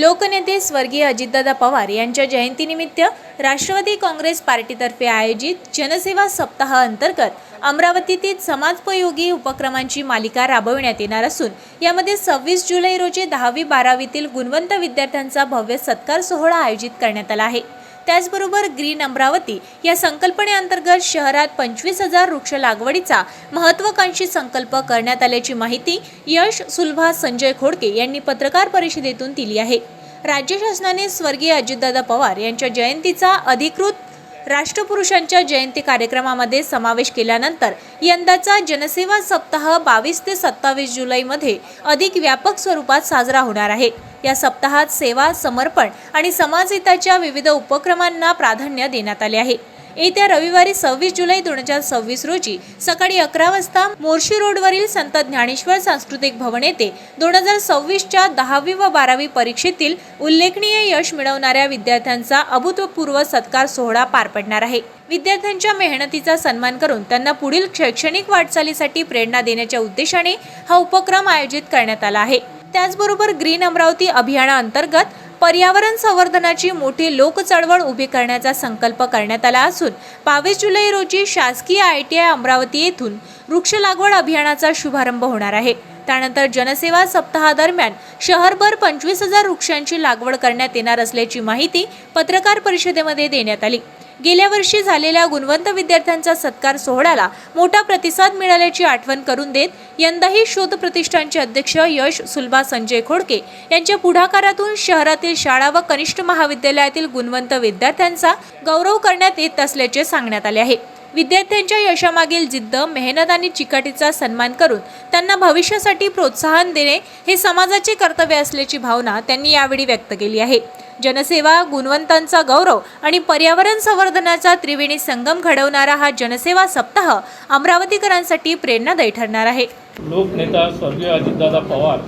लोकनेते स्वर्गीय अजितदादा पवार यांच्या जयंतीनिमित्त राष्ट्रवादी काँग्रेस पार्टीतर्फे आयोजित जनसेवा सप्ताह अंतर्गत अमरावतीतील समाजोपयोगी उपक्रमांची मालिका राबविण्यात येणार असून यामध्ये 26 जुलै रोजी 10वी-12वीतील गुणवंत विद्यार्थ्यांचा भव्य सत्कार सोहळा आयोजित करण्यात आला आहे। त्याचबरोबर ग्रीन अमरावती या संकल्पनेअंतर्गत शहरात 25,000 वृक्ष लागवडीचा महत्त्वाकांक्षी संकल्प करण्यात आल्याची माहिती यश सुलभा संजय खोडके यांनी पत्रकार परिषदेतून दिली आहे। राज्य शासनाने स्वर्गीय अजितदादा पवार यांच्या जयंतीचा अधिकृत राष्ट्रपुरुषांच्या जयंती कार्यक्रमामध्ये समावेश केल्यानंतर यंदाचा जनसेवा सप्ताह 22 ते 27 जुलैमध्ये अधिक व्यापक स्वरूपात साजरा होणार आहे। या सप्ताहात सेवा, समर्पण आणि समाजहिताच्या विविध उपक्रमांना प्राधान्य देण्यात आले आहे। येत्या रविवारी 26 जुलै 2026 रोजी सकाळी 11 वाजता मोर्शी रोडवरील संत ज्ञानेश्वर सांस्कृतिक भवन येथे 2026च्या 10वी व 12वी परीक्षेतील उल्लेखनीय यश मिळवणाऱ्या विद्यार्थ्यांचा अभूतपूर्व सत्कार सोहळा पार पडणार आहे। विद्यार्थ्यांच्या मेहनतीचा सन्मान करून त्यांना पुढील शैक्षणिक वाटचालीसाठी प्रेरणा देण्याच्या उद्देशाने हा उपक्रम आयोजित करण्यात आला आहे। त्याचबरोबर ग्रीन अमरावती अभियानाअंतर्गत पर्यावरण संवर्धनाची मोठी लोक चळवळ उभी करण्याचा संकल्प करण्यात आला असून 22 जुलै रोजी शासकीय ITI अमरावती येथून वृक्ष लागवड अभियानाचा शुभारंभ होणार आहे। त्यानंतर जनसेवा सप्ताहादरम्यान शहरभर 25,000 वृक्षांची लागवड करण्यात येणार असल्याची माहिती पत्रकार परिषदेमध्ये देण्यात आली। गेल्या वर्षी झालेल्या गुणवंत विद्यार्थ्यांचा सत्कार सोहळ्याला मोठा प्रतिसाद मिळाल्याची आठवण करून देत यंदाही शोध प्रतिष्ठानचे अध्यक्ष यश सुलभा संजय खोडके यांच्या पुढाकारातून शहरातील शाळा व कनिष्ठ महाविद्यालयातील गुणवंत विद्यार्थ्यांचा गौरव करण्यात येत असल्याचे सांगण्यात आले आहे। विद्यार्थ्यांच्या यशामागील जिद्द, मेहनत आणि चिकाटीचा सन्मान करून त्यांना भविष्यासाठी प्रोत्साहन देणे हे समाजाचे कर्तव्य असल्याची भावना त्यांनी यावेळी व्यक्त केली आहे। जनसेवा, गुणवंतांचा गौरव आणि पर्यावरण संवर्धनाचा त्रिवेणी संगम घडवणारा हा जनसेवा सप्ताह अमरावतीकरांसाठी प्रेरणादायी ठरणार आहे। लोकनेता स्वर्गीय अजितदादा पवार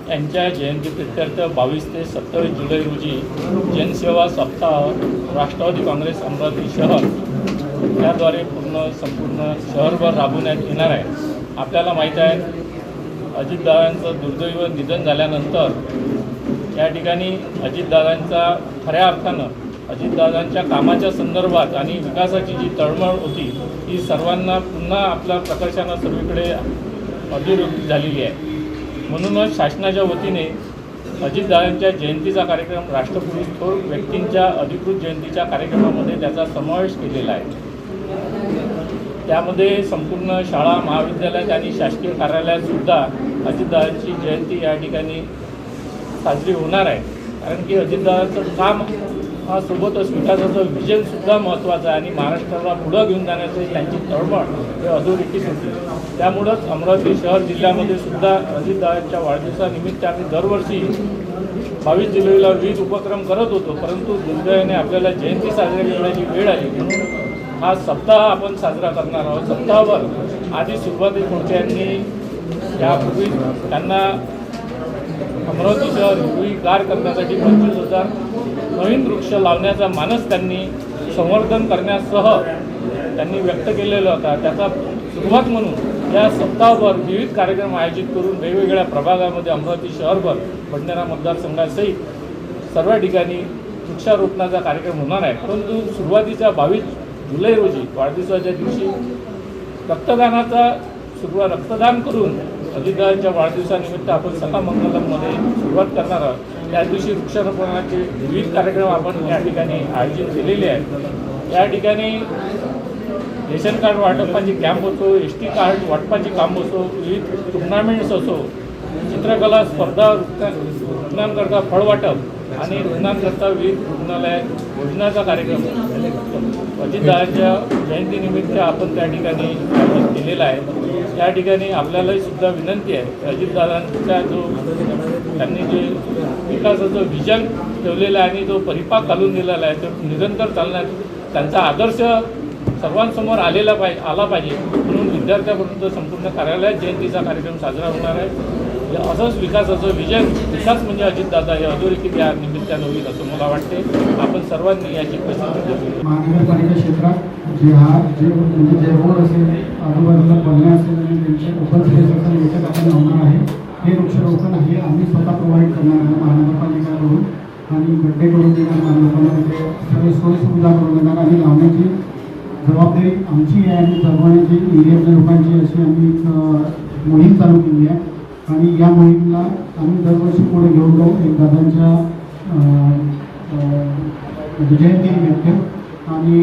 यांच्या जयंतीप्रित्यर्थ 22 ते 27 जुलै रोजी जनसेवा सप्ताह राष्ट्रवादी काँग्रेस अमरावती शहर याद्वारे संपूर्ण शहरभर राबवण्यात येणार आहे। आपल्याला माहीत आहे, अजितदादांचं दुर्दैवी निधन झाल्यानंतर या ठिकाणी अजितदादांचा खऱ्या अर्थानं अजितदादांच्या कामाच्या संदर्भात आणि विकासाची जी तळमळ होती ही सर्वांना पुन्हा आपल्या प्रकर्षानं सर्वीकडे अधोरेखित झालेली आहे। म्हणूनच शासनाच्या वतीने अजितदादांच्या जयंतीचा कार्यक्रम राष्ट्रपुरुष थोर व्यक्तींच्या अधिकृत जयंतीच्या कार्यक्रमामध्ये त्याचा समावेश केलेला आहे। त्यामध्ये संपूर्ण शाळा, महाविद्यालयात आणि शासकीय कार्यालयातसुद्धा अजितदादांची जयंती या ठिकाणी साजरी होणार आहे। कारण की अजितदादांचं काम हा सोबतच विकासाचं विजनसुद्धा महत्त्वाचं आहे आणि महाराष्ट्राला पुढं घेऊन जाण्याची त्यांची तळमळ हे अधोरेखित होती। त्यामुळंच अमरावती शहर जिल्ह्यामध्ये सुद्धा अजितदादांच्या वाढदिवसानिमित्त आम्ही दरवर्षी 22 जुलैला विविध उपक्रम करत होतो, परंतु दुर्दैवाने आपल्याला जयंती साजरी करण्याची वेळ आली म्हणून हा सप्ताह आपण साजरा करणार आहोत। सप्ताहावर आधी सुरुवाती खोडके यांनी यापूर्वी त्यांना अमरावती शहर हिरवीगार करण्यासाठी 25,000 नवीन वृक्ष लावण्याचा मानस त्यांनी संवर्धन करण्यासह त्यांनी व्यक्त केलेला होता। त्याचा सुरुवात म्हणून या सप्ताहावर विविध कार्यक्रम आयोजित करून वेगवेगळ्या प्रभागामध्ये अमरावती शहरभर भंडारा मतदारसंघासहित सर्व ठिकाणी वृक्षारोपणाचा कार्यक्रम होणार आहे। परंतु सुरुवातीच्या 22 जुलै रोजी वाढदिवसाच्या दिवशी रक्तदान करून अजितदादांच्या वाढदिवसानिमित्त आपण सखा मंगलममध्ये सुरुवात करणार आहोत। त्या दिवशी वृक्षारोपणाचे विविध कार्यक्रम आपण या ठिकाणी आयोजित केलेले आहेत। या ठिकाणी रेशन कार्ड वाटपाची कॅम्प असो, ST कार्ड वाटपाची काम असो, विविध टुर्नामेंट्स असो, चित्रकला स्पर्धा, रुग्णांकरता फळ वाटप आणि रुग्णांकरता विविध रुग्णालयात भोजनाचा कार्यक्रम अजितदादांच्या जयंतीनिमित्त आपण त्या ठिकाणी आयोजित केलेला आहे। या ठिकाणी आपल्यालाही सुद्धा विनंती आहे, अजितदादांचा त्यांनी जे विकासाचं विजन ठेवलेलं आहे आणि जो परिपाक घालून दिलेला आहे तो निरंतर चालणार, त्यांचा आदर्श सर्वांसमोर आला पाहिजे म्हणून विद्यार्थ्यापर्यंत संपूर्ण कार्यालयात जयंतीचा कार्यक्रम साजरा होणार आहे। असंच विकासाचं विकास म्हणजे अजितदादा हे अधोरेखित या निमित्तानं होईल असं मला वाटते। आपण सर्वांनी याची प्रसिद्धी द्यावी। महानगरपालिका क्षेत्रात जे रोड असेल, आजूबाजूला बंगल्या असेल आणि त्यांचे ओपन स्पेस असेल याच्यात आपण होणार आहे। हे वृक्षारोपण आहे आम्ही स्वतः प्रोव्हाइड करणार आहे महानगरपालिकेकडून आणि गड्डे करून देणार महानगरपालिका सर्व सोयीसुविधा करून देणार आणि लावण्याची जबाबदारी आमची आहे आणि जगवण्याची एरियातल्या लोकांची अशी आम्ही मोहीम चालू केली आहे आणि या मोहीमला आम्ही दरवर्षी पुढे घेऊन जाऊ एक दादांच्या जयंतीनिमित्त आणि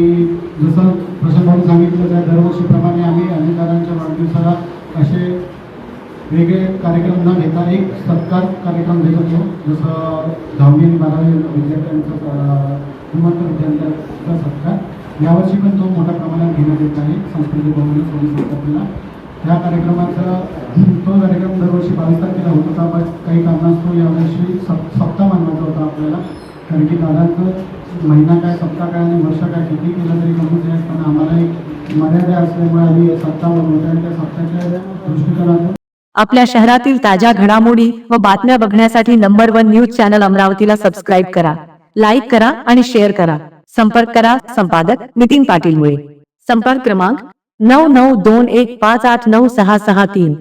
जसं प्रशासनाने सांगितलं त्या दरवर्षीप्रमाणे आम्ही अधिकाऱ्यांच्या वाढदिवसाला असे वेगळे कार्यक्रम न घेता एक सत्कार कार्यक्रम घेत होतो जसं 10वी आणि 12वी विद्यार्थ्यांचा श्रीमंत विद्यार्थ्यांचा सत्कार यावर्षी पण तो मोठ्या प्रमाणात घेण्यात येत आहे संस्कृती भवन पोलीस संस्थेला त्या कार्यक्रमाचा तो कार्यक्रम दरवर्षी 22 तारखेला होत होता पण काही कारणास्तव यावर्षी सप्ताह मानवायचा होता आपल्याला कारण की दादांचं महिना काय सप्ताह काय आणि वर्ष काय किती केलं तरी कमीच आहे पण आम्हाला एक मर्यादा असल्यामुळे आम्ही सप्ताह बनवतो आणि त्या सप्ताहाच्या दृष्टिकोनातून आपल्या शहरातील ताज्या घडामोडी व बातम्या बघण्यासाठी नंबर 1 न्यूज चॅनल अमरावतीला सबस्क्राईब करा, लाईक करा आणि शेअर करा. संपर्क करा संपादक नितीन पाटील मुळे. संपर्क क्रमांक 9921589663.